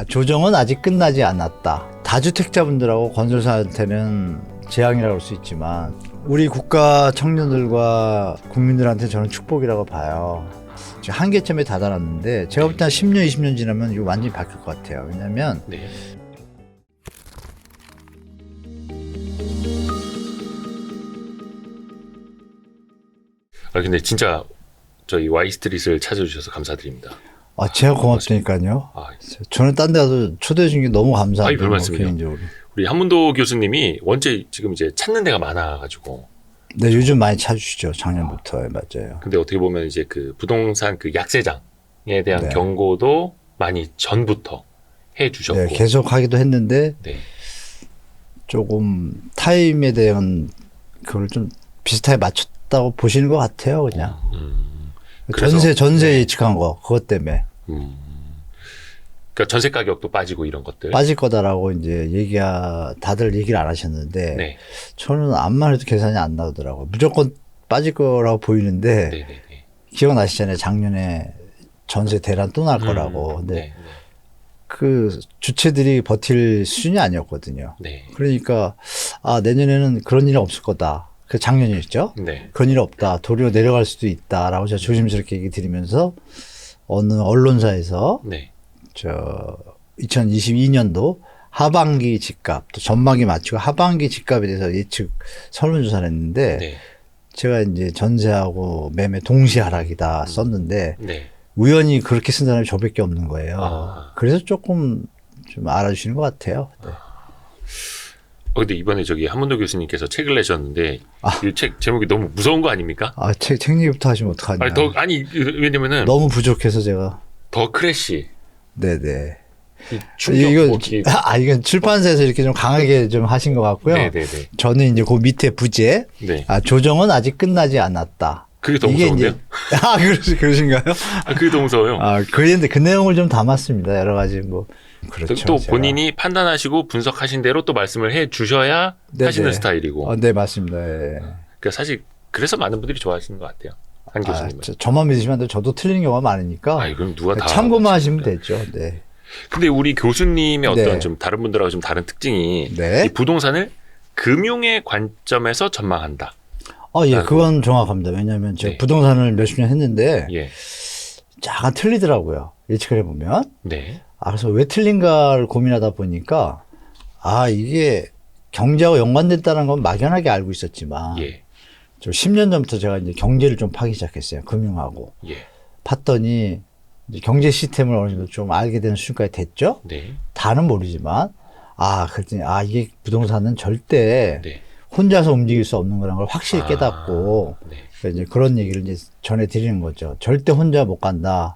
조정은 아직 끝나지 않았다. 다주택자분들하고 건설사한테는 재앙이라고 할 수 있지만 우리 국가 청년들과 국민들한테 저는 축복이라고 봐요. 지금 한계점에 다다랐는데 제가 볼 때 한 10년, 20년 지나면 이거 완전히 바뀔 것 같아요. 왜냐하면 네. 근데 진짜 저희 Y스트릿을 찾아주셔서 감사드립니다. 제가 고맙다니까요. 저는 딴 데 가서 초대해 준 게 너무 감사합니다. 별 말씀이요. 개인적으로. 우리 한문도 교수님이 원체 지금 이제 찾는 데가 많아가지고. 네, 요즘 많이 찾으시죠. 작년부터. 맞아요. 근데 어떻게 보면 이제 그 부동산 그 약세장에 대한 네. 경고도 많이 전부터 해 주셨고. 네, 계속 하기도 했는데 네. 조금 타임에 대한 그걸 좀 비슷하게 맞췄다고 보시는 것 같아요, 그냥. 그래서, 전세 예측한 거, 그것 때문에. 그러니까 전세 가격도 빠지고 이런 것들. 빠질 거다라고 이제 다들 얘기를 안 하셨는데, 네. 저는 암만 해도 계산이 안 나오더라고요. 무조건 빠질 거라고 보이는데, 네네네. 기억나시잖아요. 작년에 전세 대란 또 날 거라고. 근데 네. 그 주체들이 버틸 수준이 아니었거든요. 네. 그러니까, 내년에는 그런 일은 없을 거다. 그 작년이었죠. 네. 그런 일 없다. 도리어 내려갈 수도 있다라고 제가 조심스럽게 얘기 드리면서 어느 언론사에서 네. 2022년도 하반기 집값, 또 전반기 마치고 하반기 집값에 대해서 예측 설문조사를 했는데 네. 제가 이제 전세하고 매매 동시 하락이다 썼는데 네. 우연히 그렇게 쓴 사람이 저밖에 없는 거예요. 그래서 조금 좀 알아주시는 것 같아요. 네. 근데 이번에 저기 한문도 교수님께서 책을 내셨는데 이 책 제목이 너무 무서운 거 아닙니까? 책 얘기부터 하시면 어떡하냐. 왜냐면은 너무 부족해서 제가. 더 크래시. 네네. 충격. 이건 출판사에서 이렇게 좀 강하게 좀 하신 것 같고요. 네네네. 저는 이제 그 밑에 부제, 네. 조정은 아직 끝나지 않았다. 그게 더 무서운데요? 그러신가요? 그게 더 무서워요. 그런데 그 내용을 좀 담았습니다. 여러 가지 그렇죠. 또 본인이 판단하시고 분석하신 대로 또 말씀을 해 주셔야 하시는 스타일이고. 네, 맞습니다. 예. 그러니까 사실 그래서 많은 분들이 좋아하시는 것 같아요. 한 교수님은. 저만 믿으시면 저도 틀리는 경우가 많으니까. 그럼 누가 다 참고만 하시면 되죠. 네. 근데 우리 교수님의 어떤 네. 좀 다른 분들하고 좀 다른 특징이 네. 이 부동산을 금융의 관점에서 전망한다. 예, 그건 정확합니다. 왜냐하면 제가 네. 부동산을 몇십 년 했는데 예. 약간 틀리더라고요. 예측을 해보면. 네. 그래서 왜 틀린가를 고민하다 보니까 이게 경제하고 연관됐다는 건 막연하게 알고 있었지만 예. 저 10년 전부터 제가 이제 경제를 좀 파기 시작했어요. 금융하고. 예. 봤더니 이제 경제 시스템을 어느 정도 좀 알게 되는 수준까지 됐죠. 네. 다는 모르지만 그랬더니 이게 부동산은 절대 네. 혼자서 움직일 수 없는 거라는 걸 확실히 깨닫고 네. 그래서 이제 그런 얘기를 이제 전해드리는 거죠. 절대 혼자 못 간다.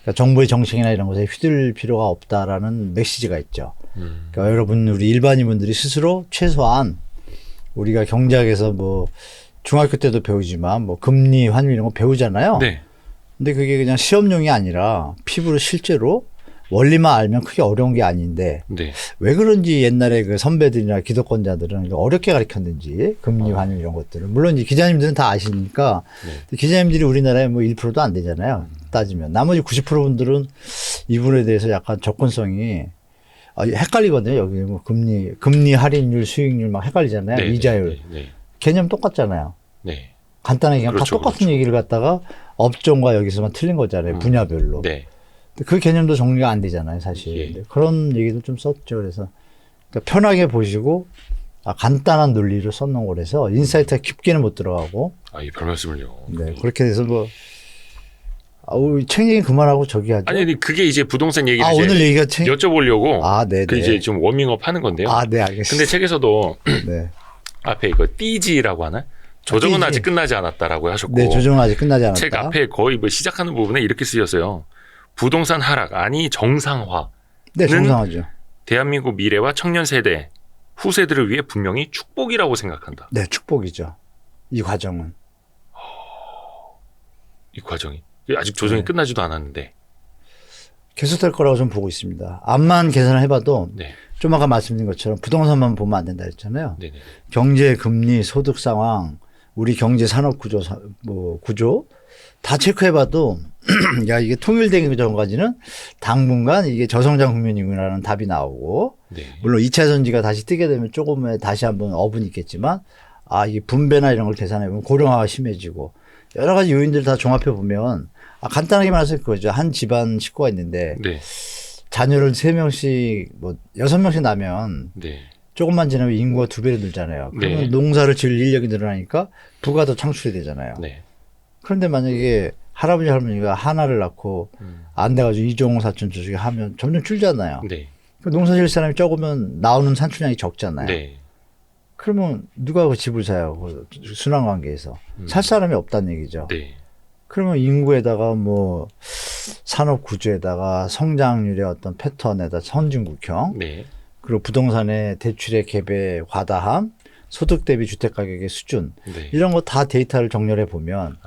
그러니까 정부의 정책이나 이런 것에 휘둘릴 필요가 없다라는 메시지가 있죠. 그러니까 여러분, 우리 일반인분들이 스스로 최소한 우리가 경제학에서 중학교 때도 배우지만 금리, 환율 이런 거 배우잖아요. 네. 근데 그게 그냥 시험용이 아니라 피부로 실제로 원리만 알면 크게 어려운 게 아닌데 네. 왜 그런지 옛날에 그 선배들이나 기득권자들은 어렵게 가르쳤는지 금리, 환율 이런 것들을. 물론 이제 기자님들은 다 아시니까 기자님들이 우리나라에 1%도 안 되잖아요. 따지면. 나머지 90% 분들은 이 부분에 대해서 약간 접근성이 헷갈리거든요. 여기 금리 할인율, 수익률 막 헷갈리잖아요. 네. 이자율. 네. 개념 똑같잖아요. 네. 간단하게 그냥 그렇죠, 다 똑같은 그렇죠. 얘기를 갖다가 업종과 여기서만 틀린 거잖아요. 분야별로. 네. 그 개념도 정리가 안 되잖아요, 사실. 예. 그런 얘기도 좀 썼죠. 그래서 그러니까 편하게 보시고 간단한 논리를 썼는 거라서 인사이트가 깊게는 못 들어가고. 별 말씀을요. 네, 그렇게 돼서 책 얘기 그만하고 저기 하죠. 아니 그게 이제 부동산 얘기를 이제 오늘 얘기가 여쭤보려고 네네. 그 이제 좀 워밍업 하는 건데요. 네, 알겠습니다. 근데 책에서도 네. 앞에 이거 띠지라고 하나? 조정은 띠지. 아직 끝나지 않았다라고 하셨고. 네, 조정은 아직 끝나지 않았다. 책 앞에 거의 시작하는 부분에 이렇게 쓰였어요. 부동산 하락 정상화. 네, 정상하죠. 대한민국 미래와 청년 세대, 후세들을 위해 분명히 축복이라고 생각한다. 네, 축복이죠. 이 과정은. 이 과정이. 아직 조정이 끝나지도 않았는데. 계속될 거라고 좀 보고 있습니다. 암만 계산을 해봐도 네. 좀 아까 말씀드린 것처럼 부동산만 보면 안 된다 했잖아요. 네네. 경제, 금리, 소득 상황, 우리 경제 산업 구조, 구조 다 체크해봐도 야 이게 통일되기 전까지는 당분간 이게 저성장 국면이구나라는 답이 나오고 네. 물론 2차 전지가 다시 뜨게 되면 조금의 다시 한번 업은 있겠지만 아 이게 분배나 이런 걸 계산해보면 고령화가 심해지고 여러 가지 요인들을 다 종합해보면 간단하게 말해서 그거죠. 한 집안 식구가 있는데 네. 자녀를 3명씩 뭐 6명씩 나면 네. 조금만 지나면 인구가 2배로 늘잖아요. 그러면 네. 농사를 지을 인력이 늘어나니까 부가 더 창출이 되잖아요. 네. 그런데 만약에 할아버지 할머니가 하나를 낳고 안 돼가지고 이종 사촌 저쪽에 하면 점점 줄잖아요. 네. 그 농사 지을 사람이 적으면 나오는 산출량이 적잖아요. 네. 그러면 누가 그 집을 사요? 그 순환 관계에서. 살 사람이 없다는 얘기죠. 네. 그러면 인구에다가 뭐 산업 구조에다가 성장률의 어떤 패턴에다 선진국형 네. 그리고 부동산의 대출의 갭의 과다함 소득 대비 주택 가격의 수준 네. 이런 거 다 데이터를 정렬해 보면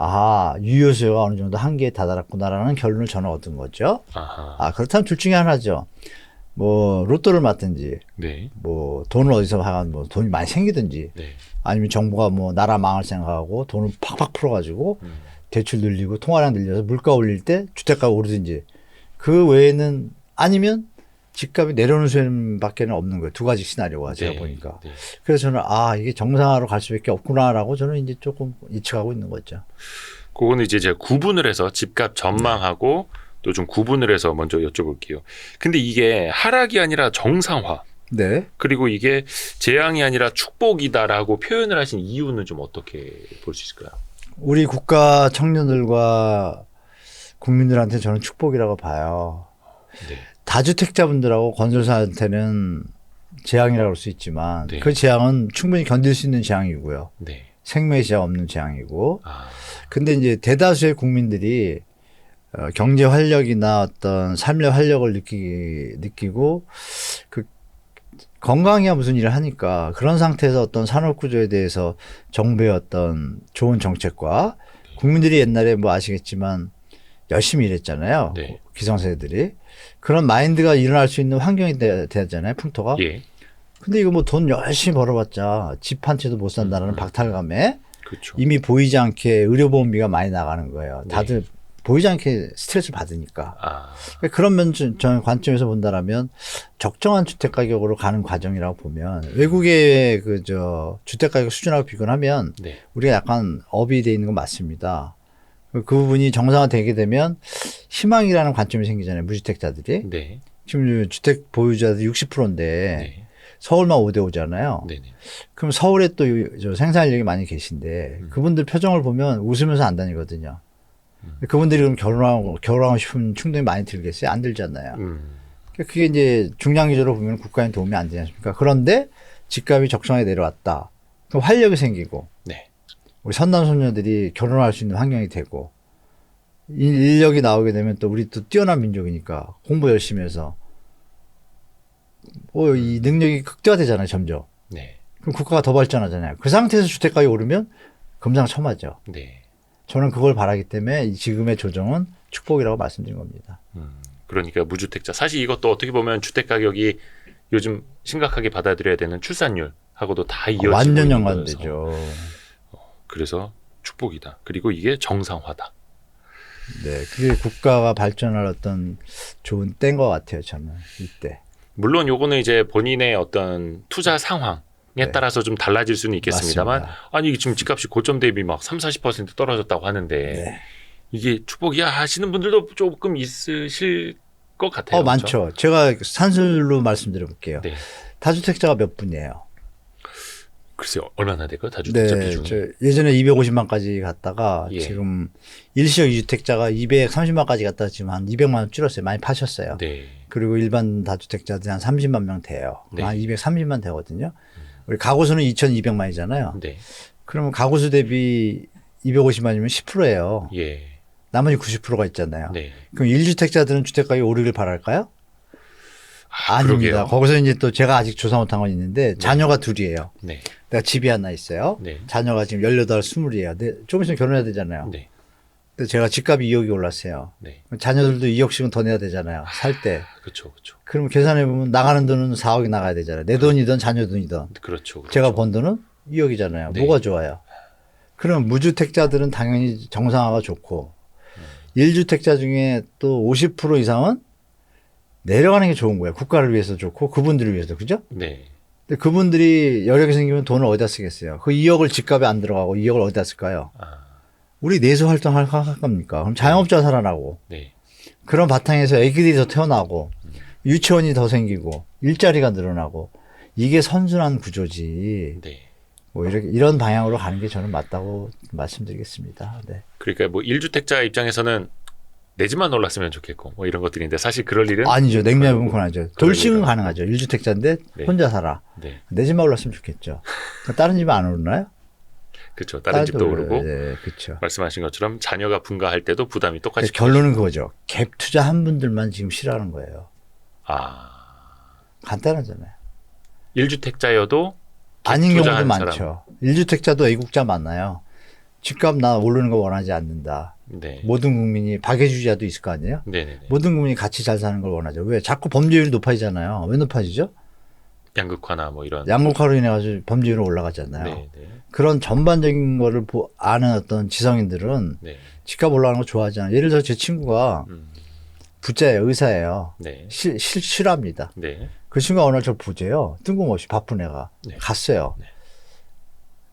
아 유효 수요가 어느 정도 한계에 다다랐구나라는 결론을 저는 얻은 거죠. 아하. 그렇다면 둘 중에 하나죠. 뭐 로또를 맞든지 네. 뭐 돈을 어디서 하간 뭐 돈이 많이 생기든지 네. 아니면 정부가 뭐 나라 망할 생각하고 돈을 팍팍 풀어가지고 대출 늘리고 통화량 늘려서 물가 올릴 때 주택가 오르든지 그 외에는 아니면 집값이 내려오는 수준밖에는 없는 거예요. 두 가지 시나리오가 제가 네. 보니까. 네. 그래서 저는 이게 정상화로 갈 수밖에 없구나라고 저는 이제 조금 예측하고 있는 거죠. 그거는 이제 제가 구분을 해서 집값 전망하고 또 좀 구분을 해서 먼저 여쭤볼게요. 근데 이게 하락이 아니라 정상화. 네. 그리고 이게 재앙이 아니라 축복이다라고 표현을 하신 이유는 좀 어떻게 볼 수 있을까요? 우리 국가 청년들과 국민들한테 저는 축복이라고 봐요. 네. 다주택자분들하고 건설사한테는 재앙이라고 할 수 있지만 네. 그 재앙은 충분히 견딜 수 있는 재앙이고요. 네. 생명의 재앙 없는 재앙이고. 아. 근데 이제 대다수의 국민들이 경제 활력이나 어떤 삶의 활력을 느끼고 그 건강이야 무슨 일을 하니까 그런 상태에서 어떤 산업 구조에 대해서 정부의 어떤 좋은 정책과 국민들이 옛날에 뭐 아시겠지만 열심히 일했잖아요. 네. 기성세대들이. 그런 마인드가 일어날 수 있는 환경이 되잖아요. 풍토가. 예. 근데 이거 뭐 돈 열심히 벌어봤자 집 한 채도 못 산다는 박탈감에 그렇죠. 이미 보이지 않게 의료보험비가 많이 나가는 거예요. 네. 다들 보이지 않게 스트레스를 받으니까. 아. 그런 저는 관점에서 본다라면 적정한 주택 가격으로 가는 과정이라고 보면 외국의 주택 가격 수준하고 비교하면 네. 우리가 약간 업이 돼 있는 건 맞습니다. 그 부분이 정상화되게 되면 희망이라는 관점이 생기잖아요. 무주택자들이. 네. 지금 주택 보유자들 60%인데 네. 서울만 5대5잖아요. 네. 네. 그럼 서울에 또 생산인력이 많이 계신데 그분들 표정을 보면 웃으면서 안 다니거든요. 그분들이 그럼 결혼하고 싶은 충동이 많이 들겠어요? 안 들잖아요. 그게 이제 중장기적으로 보면 국가에 도움이 안 되지 않습니까? 그런데 집값이 적정하게 내려왔다. 그럼 활력이 생기고 네. 우리 선남 선녀들이 결혼할 수 있는 환경이 되고 인력이 나오게 되면 또 우리 또 뛰어난 민족이니까 공부 열심히 해서 이 능력이 극대화되잖아요, 점점. 네. 그럼 국가가 더 발전하잖아요. 그 상태에서 주택가격이 오르면 금상첨화죠. 네. 저는 그걸 바라기 때문에 지금의 조정은 축복이라고 말씀드린 겁니다. 그러니까 무주택자. 사실 이것도 어떻게 보면 주택 가격이 요즘 심각하게 받아들여야 되는 출산율하고도 다 이어지고 완전 있는 연관되죠. 거여서. 그래서 축복이다. 그리고 이게 정상화다. 네, 그게 국가가 발전할 어떤 좋은 때인 것 같아요. 저는 이때. 물론 요거는 이제 본인의 어떤 투자 상황에 네. 따라서 좀 달라질 수는 있겠습니다만 맞습니다. 아니 지금 집값이 고점 대비 막 30-40% 떨어졌다고 하는데 네. 이게 축복이야 하시는 분들도 조금 있으실 것 같아요. 많죠. 그렇죠? 제가 산술로 말씀드려 볼게요. 네. 다주택자가 몇 분이에요? 글쎄요. 얼마나 될까요? 다주택자 네, 비중이. 저 예전에 250만까지 갔다가 예. 지금 일시적 2주택자가 230만까지 갔다가 지금 한 200만 원 줄었어요. 많이 파셨어요. 네. 그리고 일반 다주택자들이 한 30만 명 돼요. 네. 한 230만 되거든요. 우리 가구수는 2,200만이잖아요. 네. 그러면 가구수 대비 250만이면 10%예요. 예. 나머지 90%가 있잖아요. 네. 그럼 1주택자들은 주택가격이 오르길 바랄까요? 아닙니다. 그러게요. 거기서 이제 또 제가 아직 조사 못한 건 있는데 자녀가 둘이에요. 네. 내가 집이 하나 있어요. 네. 자녀가 지금 18, 20이에요. 조금 있으면 결혼해야 되잖아요. 네. 근데 제가 집값이 2억이 올랐어요. 네. 자녀들도 2억씩은 더 내야 되잖아요. 살 때. 그렇죠. 그렇죠. 그러면 계산해보면 나가는 돈은 4억이 나가야 되잖아요. 내 돈이든 자녀 돈이든. 그렇죠. 그렇죠. 제가 번 돈은 2억이잖아요. 네. 뭐가 좋아요? 그럼 무주택자들은 당연히 정상화가 좋고 1주택자 중에 또 50% 이상은 내려가는 게 좋은 거예요. 국가를 위해서 좋고 그분들을 위해서. 그죠? 네. 근데 그분들이 여력이 생기면 돈을 어디다 쓰겠어요? 그 2억을 집값에 안 들어가고 2억을 어디다 쓸까요? 아, 우리 내수 활동할 겁니까? 그럼 자영업자가 살아나고 네. 그런 바탕에서 애기들이 더 태어나고 유치원이 더 생기고 일자리가 늘어나고 이게 선순환 구조지. 네. 뭐 이런 방향으로 가는 게 저는 맞다고 말씀드리겠습니다. 네. 그러니까 뭐 1주택자 입장에서는 내 집만 올랐으면 좋겠고 뭐 이런 것들인데 사실 그럴 일은 아니죠. 냉면이 보면 권하죠. 돌싱은 일은 가능하죠. 1주택자인데 네. 혼자 살아. 네. 내 집만 올랐으면 좋겠죠. 다른 집은 안 오르나요? 그렇죠. 다른 집도 오르고 네, 그렇죠. 말씀하신 것처럼 자녀가 분가할 때도 부담이 똑같이 결론은 그거죠. 갭 투자한 분들만 지금 싫어하는 거예요. 아. 간단하잖아요. 1주택자여도 아닌 경우도 투자하는 많죠. 사람. 1주택자도 애국자 많아요. 집값 나 오르는 거 원하지 않는다. 네. 모든 국민이 박애주의자도 있을 거 아니에요? 네네네. 모든 국민이 같이 잘 사는 걸 원하죠. 왜? 자꾸 범죄율이 높아지잖아요. 왜 높아지죠? 양극화나 뭐 이런. 양극화로 인해 가지고 범죄율이 올라가잖아요. 네. 그런 전반적인 거를 아는 어떤 지성인들은 네. 집값 올라가는 거 좋아하잖아요. 예를 들어 제 친구가 부자예요. 의사예요. 네. 싫어합니다. 네. 그 친구가 어느 날 저 보재요. 뜬금없이 바쁜 애가. 네. 갔어요. 네.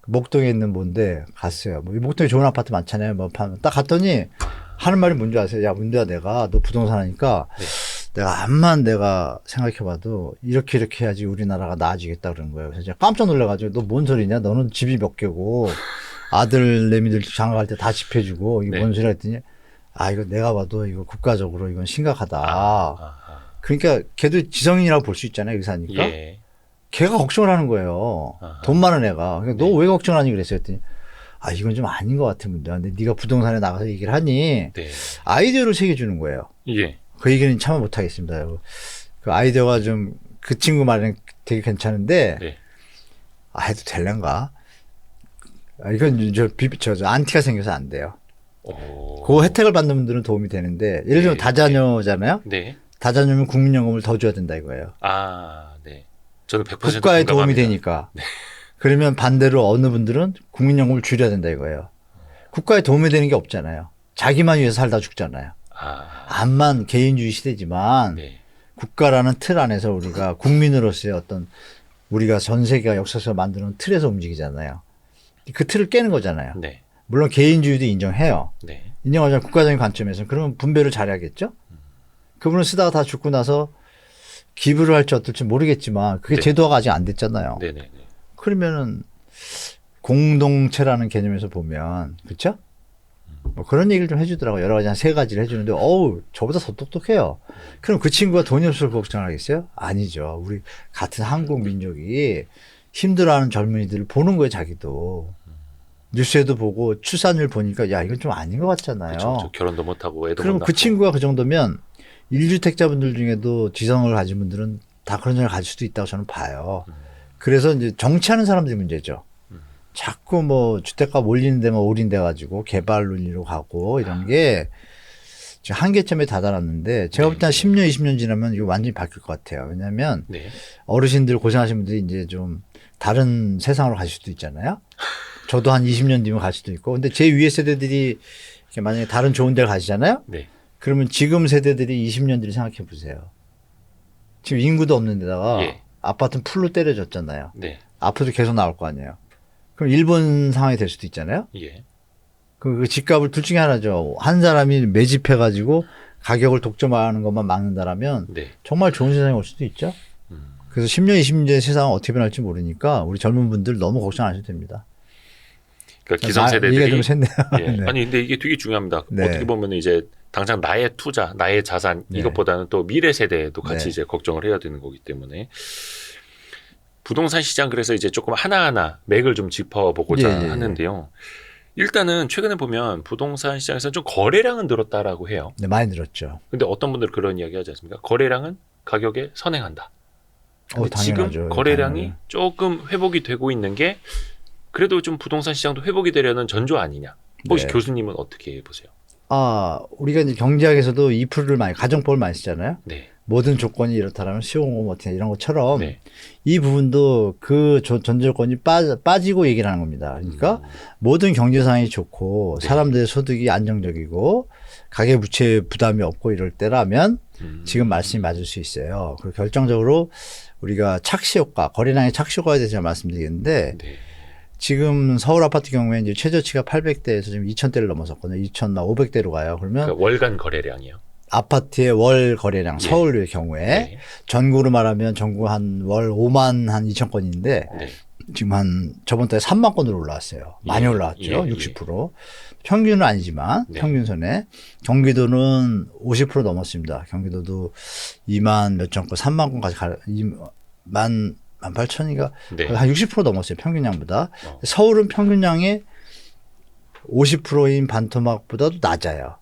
목동에 있는 뭔데 갔어요. 뭐 목동에 좋은 아파트 많잖아요. 뭐 딱 갔더니 하는 말이 뭔지 아세요? 야 문대야 내가 너 부동산 하니까 네. 내가 암만 내가 생각해봐도 이렇게 해야지 우리나라가 나아지겠다 그러는 거예요. 그래서 제가 깜짝 놀라가지고 너 뭔 소리냐? 너는 집이 몇 개고 아들 내미들 장가갈 때 다 집 해주고 이게 네. 뭔 소리야 했더니 아 이거 내가 봐도 이거 국가적으로 이건 심각하다. 아. 그러니까 걔도 지성인이라고 볼 수 있잖아요. 의사니까. 예. 걔가 걱정을 하는 거예요. 아하. 돈 많은 애가. 그러니까 네. 너 왜 걱정하니 그랬어요. 했더니 아 이건 좀 아닌 것 같은 문제야. 근데 네가 부동산에 나가서 얘기를 하니 네. 아이디어를 새겨주는 거예요. 예. 그 얘기는 참아 못하겠습니다. 그 아이디어가 좀 그 친구 말은 되게 괜찮은데 네. 아 해도 될란가? 아, 이건 저 안티가 생겨서 안 돼요. 오. 그 혜택을 받는 분들은 도움이 되는데 예를 들면 네. 다자녀잖아요. 네. 다자녀면 국민연금을 더 줘야 된다 이거예요. 아, 네. 저는 100% 국가에 도움이 공감합니다. 되니까. 그러면 반대로 어느 분들은 국민연금을 줄여야 된다 이거예요. 국가에 도움이 되는 게 없잖아요. 자기만 위해서 살다 죽잖아요. 아. 암만 개인주의 시대지만 네. 국가라는 틀 안에서 우리가 국민으로서의 어떤 우리가 전 세계가 역사에서 만드는 틀에서 움직이잖아요. 그 틀을 깨는 거잖아요. 네. 물론 개인주의도 인정해요. 네. 인정하자면 국가적인 관점에서 그러면 분배를 잘해야겠죠. 그분을 쓰다가 다 죽고 나서 기부를 할지 어떨지 모르겠지만 그게 네. 제도화가 아직 안 됐잖아요. 네, 네, 네. 그러면은 공동체라는 개념에서 보면 그렇죠? 뭐 그런 얘기를 좀 해주더라고요. 여러 가지 한 3가지를 해주는데 어우 저보다 더 똑똑해요. 그럼 그 친구가 돈이 없어서 걱정하겠어요? 아니죠. 우리 같은 한국 민족이 힘들어하는 젊은이들을 보는 거예요. 자기도. 뉴스에도 보고 출산율 보니까 야 이건 좀 아닌 것 같잖아요. 그렇죠. 결혼도 못 하고 애도 그럼 못 그 낳고. 친구가 그 정도면 1주택자분들 중에도 지성을 가진 분들은 다 그런 생각을 가질 수도 있다고 저는 봐요. 그래서 이제 정치하는 사람들이 문제죠. 자꾸 뭐 주택가 몰리는 데만 올인돼 가지고 개발 논리로 가고 이런 게 지금 한계점에 다다랐는데 제가 볼 때 한 10년, 20년 지나면 이거 완전히 바뀔 것 같아요. 왜냐하면 네. 어르신들 고생하신 분들이 이제 좀 다른 세상으로 가실 수도 있잖아요. 저도 한 20년 뒤면 갈 수도 있고. 근데 제 위에 세대들이 이렇게 만약에 다른 좋은 데를 가시잖아요. 네. 그러면 지금 세대들이 20년 뒤를 생각해 보세요. 지금 인구도 없는 데다가 예. 아파트는 풀로 때려졌잖아요. 네. 앞으로도 계속 나올 거 아니에요. 그럼 일본 상황이 될 수도 있잖아요. 예. 그 집값을 둘 중에 하나죠. 한 사람이 매집해가지고 가격을 독점하는 것만 막는다라면 네. 정말 좋은 세상이 올 수도 있죠. 그래서 10년, 20년 뒤에 세상은 어떻게 변할지 모르니까 우리 젊은 분들 너무 걱정 안 하셔도 됩니다. 그러니까 기성세대들이 이게 좀 샜네요. 예. 네. 아니 근데 이게 되게 중요합니다. 네. 어떻게 보면 이제 당장 나의 투자, 나의 자산 네. 이것보다는 또 미래 세대도 같이 네. 이제 걱정을 해야 되는 거기 때문에 부동산 시장 그래서 이제 조금 하나하나 맥을 좀 짚어보고자 예. 하는데요. 일단은 최근에 보면 부동산 시장에서 좀 거래량은 늘었다라고 해요. 네, 많이 늘었죠. 근데 어떤 분들 그런 이야기 하지 않습니까? 거래량은 가격에 선행한다. 근데 당연하죠. 지금 거래량이 당연히. 조금 회복이 되고 있는 게 그래도 좀 부동산 시장도 회복이 되려는 전조 아니냐. 혹시 네. 교수님은 어떻게 보세요? 우리가 이제 경제학에서도 if를 많이, 가정법을 많이 쓰잖아요. 네. 모든 조건이 이렇다면 시용고 어떻게 이런 것처럼 네. 이 부분도 그 전 조건이 빠지고 얘기를 하는 겁니다. 그러니까 모든 경제 상황이 좋고 네. 사람들의 소득이 안정적이고 가계부채 부담이 없고 이럴 때라면 지금 말씀이 맞을 수 있어요. 그리고 결정적으로 우리가 착시 효과, 거래량의 착시 효과에 대해서 말씀드리겠는데 네. 지금 서울 아파트 경우에 이제 최저치가 800대에서 지금 2000대를 넘어섰거든요. 2000막 500대로 가요. 그러면 그러니까 월간 거래량이요. 아파트의 월 거래량, 예. 서울의 경우에 네. 전국으로 말하면 전국 한 월 5만 한 2천 건인데 네. 지금 한 저번 달에 3만 건으로 올라왔어요. 많이 예. 올라왔죠. 예. 60%. 평균은 아니지만 네. 평균선에 경기도는 50% 넘었습니다. 경기도도 2만 몇천 건, 3만 건까지 2만 18,000인가 네. 한 60% 넘었어요. 평균량보다. 서울은 평균량의 50%인 반토막보다도 낮아요.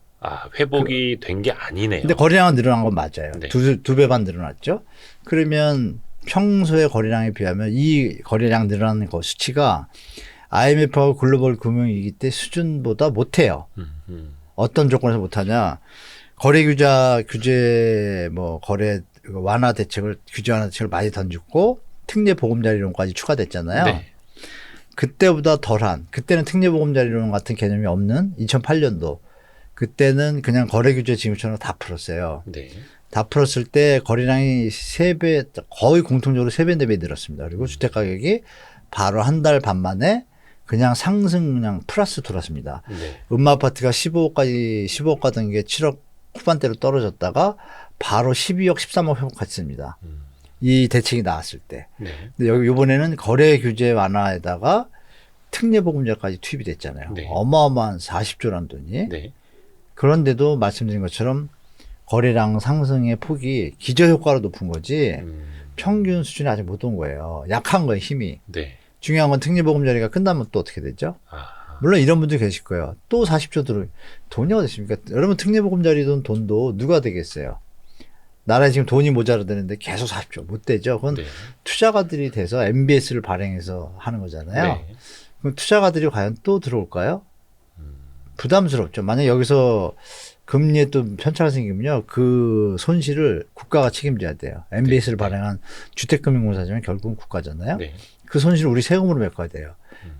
회복이 된 게 아니네요. 근데 거래량은 늘어난 건 맞아요. 네. 두 배 반 늘어났죠. 그러면 평소의 거래량에 비하면 이 거래량 늘어나는 거 수치가 IMF하고 글로벌 금융위기 때 수준보다 못해요. 어떤 조건에서 못하냐? 규제 거래 완화 대책을 규제 완화 대책을 많이 던졌고 특례 보금자리론까지 추가됐잖아요. 네. 그때보다 덜한, 그때는 특례 보금자리론 같은 개념이 없는 2008년도 그때는 그냥 거래 규제 지금처럼 다 풀었어요. 네. 다 풀었을 때 거래량이 3배, 거의 공통적으로 3배, 4배 늘었습니다. 그리고 주택 가격이 바로 한 달 반 만에 그냥 상승, 그냥 플러스 돌았습니다. 네. 아파트가 15억 가던 게 7억 후반대로 떨어졌다가 바로 12억, 13억 회복했습니다. 이 대책이 나왔을 때. 네. 근데 여기 이번에는 거래 규제 완화에다가 특례 보금자까지 투입이 됐잖아요. 네. 어마어마한 40조란 돈이. 네. 그런데도 말씀드린 것처럼 거래량 상승의 폭이 기저효과로 높은 거지 평균 수준이 아직 못 온 거예요. 약한 거예요, 힘이. 네. 중요한 건 특례보금자리가 끝나면 또 어떻게 되죠? 물론 이런 분들 계실 거예요. 또 40조 들어 돈이 어디 있습니까? 여러분 특례보금자리 돈도 누가 되겠어요? 나라에 지금 돈이 모자라드는데 계속 40조 못 되죠. 그건 네. 투자가들이 돼서 MBS를 발행해서 하는 거잖아요. 네. 그럼 투자가들이 과연 또 들어올까요? 부담스럽죠. 만약 여기서 금리에 또 편차가 생기면요, 그 손실을 국가가 책임져야 돼요. MBS를 네. 발행한 주택금융공사지만 결국은 국가잖아요. 네. 그 손실을 우리 세금으로 메꿔야 돼요.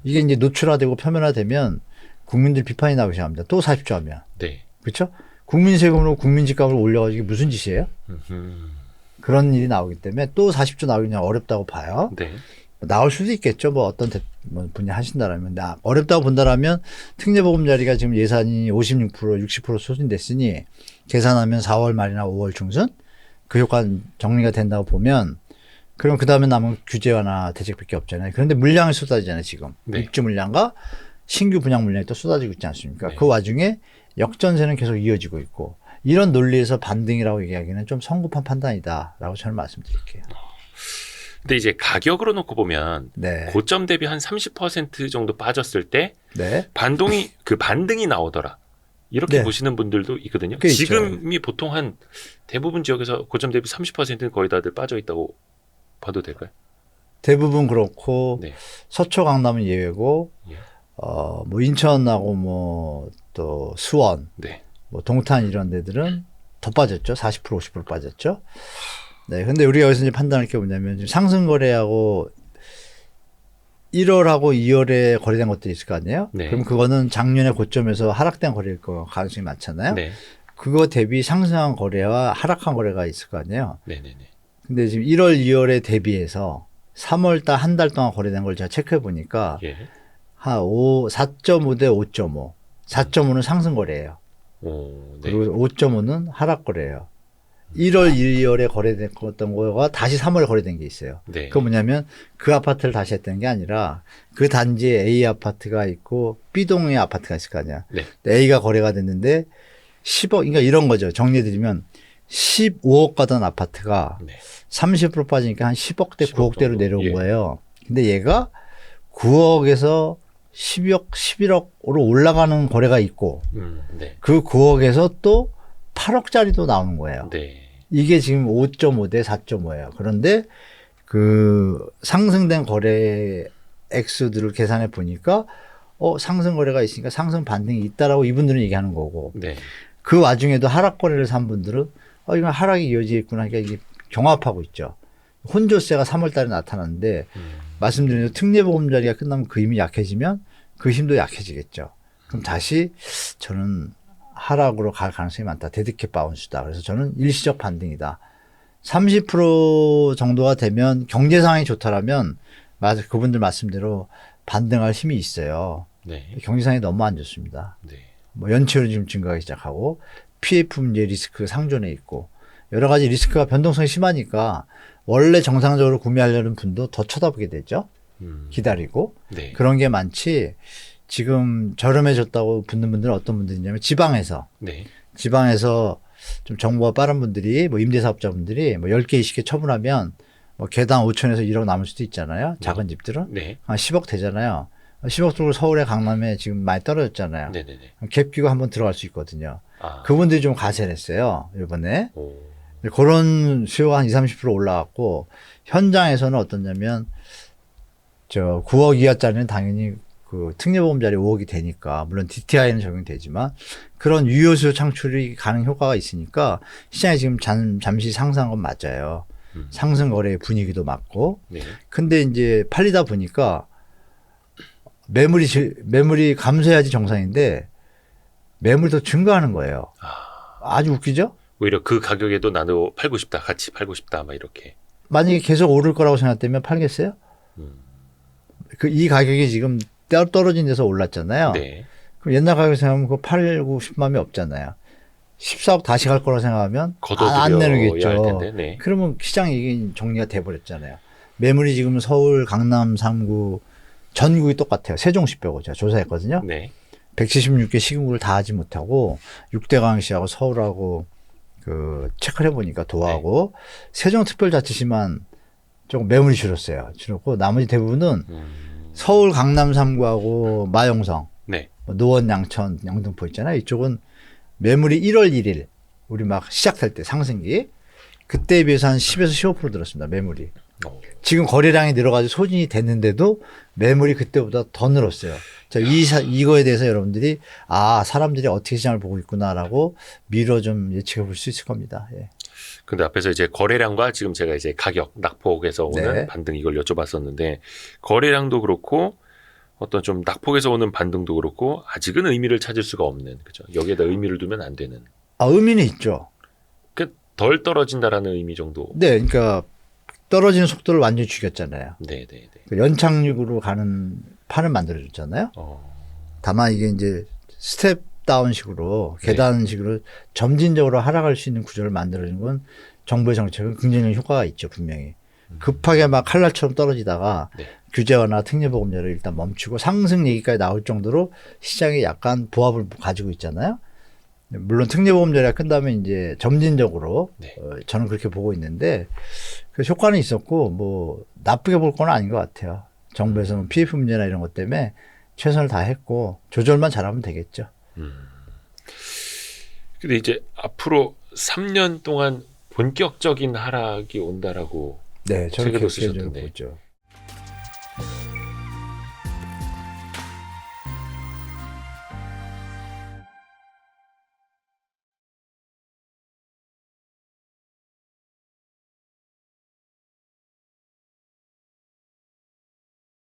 이게 이제 노출화되고 표면화되면 국민들 비판이 나오기 시작합니다. 또 40조 하면. 네. 그렇죠? 국민 세금으로 국민 집값을 올려가지고 이게 무슨 짓이에요? 음흠. 그런 일이 나오기 때문에 또 40조 나오기 그냥 어렵다고 봐요. 네. 나올 수도 있겠죠. 어떤 분이 하신다라면. 어렵다고 본다라면 특례보금자리가 지금 예산이 56%, 60% 소진됐으니 계산하면 4월 말이나 5월 중순 그 효과는 정리가 된다고 보면 그럼 그 다음에 남은 규제 완화 대책밖에 없잖아요. 그런데 물량이 쏟아지잖아요, 지금. 네. 입주 물량과 신규 분양 물량이 또 쏟아지고 있지 않습니까? 네. 그 와중에 역전세는 계속 이어지고 있고 이런 논리에서 반등이라고 얘기하기는 좀 성급한 판단이다라고 저는 말씀드릴게요. 근데 이제 가격으로 놓고 보면 네. 고점 대비 한 30% 정도 빠졌을 때 네. 반등이 나오더라. 이렇게 네. 보시는 분들도 있거든요. 꽤 있죠. 지금이 보통 한 대부분 지역에서 고점 대비 30%는 거의 다들 빠져 있다고 봐도 될까요? 대부분 그렇고 네. 서초 강남은 예외고 예. 인천하고 또 수원, 네. 동탄 이런 데들은 더 빠졌죠. 40% 50% 빠졌죠. 네. 근데 우리가 여기서 이제 판단할 게 뭐냐면 지금 상승 거래하고 1월하고 2월에 거래된 것들이 있을 거 아니에요? 네. 그럼 그거는 작년에 고점에서 하락된 거래일 거 가능성이 많잖아요. 네. 그거 대비 상승한 거래와 하락한 거래가 있을 거 아니에요. 네네네. 근데 지금 1월, 2월에 대비해서 3월 달 한 달 동안 거래된 걸 제가 체크해 보니까 예. 한 4.5 대 5.5. 4.5는 상승 거래예요. 네. 그리고 5.5는 하락 거래예요. 1월, 2월에 거래됐던 거가 다시 3월에 거래된 게 있어요. 네. 그거 뭐냐면 그 아파트를 다시 했다는 게 아니라 그 단지에 A 아파트가 있고 B동의 아파트가 있을 거 아니야. 네. A가 거래가 됐는데 10억, 그러니까 이런 거죠. 정리해드리면 15억 가던 아파트가 네. 30% 빠지니까 한 10억대, 10억 9억대로 정도. 내려온 예. 거예요. 근데 얘가 9억에서 12억, 11억으로 올라가는 거래가 있고 네. 그 9억에서 또 8억짜리도 나오는 거예요. 네. 이게 지금 5.5 대 4.5예요. 그런데 그 상승된 거래 액수들을 계산해 보니까 상승 거래가 있으니까 상승 반등이 있다라고 이분들은 얘기하는 거고 네. 그 와중에도 하락 거래를 산 분들은 이건 하락이 이어지겠구나. 그러니까 이게 경합하고 있죠. 혼조세가 3월 달에 나타났는데 말씀드린 대로 특례보험자리가 끝나면 그 힘이 약해지면 그 힘도 약해지겠죠. 그럼 다시 저는 하락으로 갈 가능성이 많다. 데드캣 바운스다. 그래서 저는 일시적 반등이다. 30% 정도가 되면 경제 상황이 좋다라면 맞아 그분들 말씀대로 반등할 힘이 있어요. 네. 경제 상황이 너무 안 좋습니다. 네. 뭐 연체율이 지금 증가하기 시작하고 PF 문제 리스크 상존해 있고 여러 가지 리스크가 변동성이 심하니까 원래 정상적으로 구매하려는 분도 더 쳐다보게 되죠. 기다리고 네. 그런 게 많지. 지금 저렴해졌다고 붙는 분들은 어떤 분들이냐면 지방에서 네. 좀 정보가 빠른 분들이 뭐 임대사업자분들이 뭐 10개, 20개 처분하면 뭐 개당 5천에서 1억 남을 수도 있잖아요. 작은 집들은. 네. 한 10억 되잖아요. 10억 정도 서울에 강남에 지금 많이 떨어졌잖아요. 네네네. 갭 끼고 한번 들어갈 수 있거든요. 아. 그분들이 좀 가세했어요. 이번에. 오. 그런 수요가 한 20, 30% 올라갔고 현장에서는 어떠냐면 9억 이하짜리는 당연히 그 특례보험자리 5억이 되니까 물론 DTI는 적용되지만 그런 유효수요 창출이 가능 효과가 있으니까 시장이 지금 잠시 상승한 건 맞아요. 상승 거래의 분위기도 맞고. 네. 근데 이제 팔리다 보니까 매물이 감소해야지 정상인데 매물이 더 증가하는 거예요. 아주 웃기죠? 오히려 그 가격에도 나도 팔고 싶다. 같이 팔고 싶다. 막 이렇게. 만약에 계속 오를 거라고 생각되면 팔겠어요? 이 가격이 지금 떨어진 데서 올랐잖아요. 네. 그럼 옛날 가격 생각하면 그거 팔고 싶은 마음이 없잖아요. 14억 다시 갈 거라고 생각하면 안 내놓겠죠. 할 텐데. 네. 그러면 시장이 이게 정리가 돼버렸잖아요. 매물이 지금 서울, 강남 3구, 전국이 똑같아요. 세종시뼈고 제가 조사했거든요. 네. 176개 시군구를 다 하지 못하고 6대 강시하고 서울하고 그 체크를 해보니까 도하고 세종특별자치시만 조금 매물이 줄었고 나머지 대부분은 서울 강남 3구하고 마용성, 네. 뭐 노원 양천 영등포 있잖아요. 이쪽은 매물이 1월 1일 우리 막 시작할 때 상승기 그때에 비해서 한 10에서 15% 늘었습니다. 매물이. 지금 거래량이 늘어가지고 소진이 됐는데도 매물이 그때보다 더 늘었어요. 자, 이거에 대해서 여러분들이 사람들이 어떻게 시장을 보고 있구나라고 미뤄 좀 예측해 볼 수 있을 겁니다. 예. 근데 앞에서 이제 거래량과 지금 제가 이제 가격, 낙폭에서 오는 네. 반등 이걸 여쭤봤었는데 거래량도 그렇고 어떤 좀 낙폭에서 오는 반등도 그렇고 아직은 의미를 찾을 수가 없는 그죠. 여기에다 의미를 두면 안 되는. 의미는 있죠. 그 덜 떨어진다라는 의미 정도. 네, 그러니까 떨어지는 속도를 완전히 죽였잖아요. 네, 네, 네. 그 연착륙으로 가는 판을 만들어줬잖아요. 다만 이게 이제 스텝 다운식으로 계단식으로 점진적으로 하락할 수 있는 구조를 만들어준 건 정부의 정책은 긍정적 효과가 있죠, 분명히. 급하게 막 칼날처럼 떨어지다가 규제 완화 특례보험료를 일단 멈추고 상승 얘기까지 나올 정도로 시장이 약간 보합을 가지고 있잖아요. 물론 특례보험료가 끝나면 이제 점진적으로 저는 그렇게 보고 있는데 그 효과는 있었고 뭐 나쁘게 볼 건 아닌 것 같아요. 정부에서는 PF 문제나 이런 것 때문에 최선을 다했고 조절만 잘하면 되겠죠. 근데 이제 앞으로 3년 동안 본격적인 하락이 온다라고 네, 저는 책에도 개인적으로 쓰셨던데. 보죠.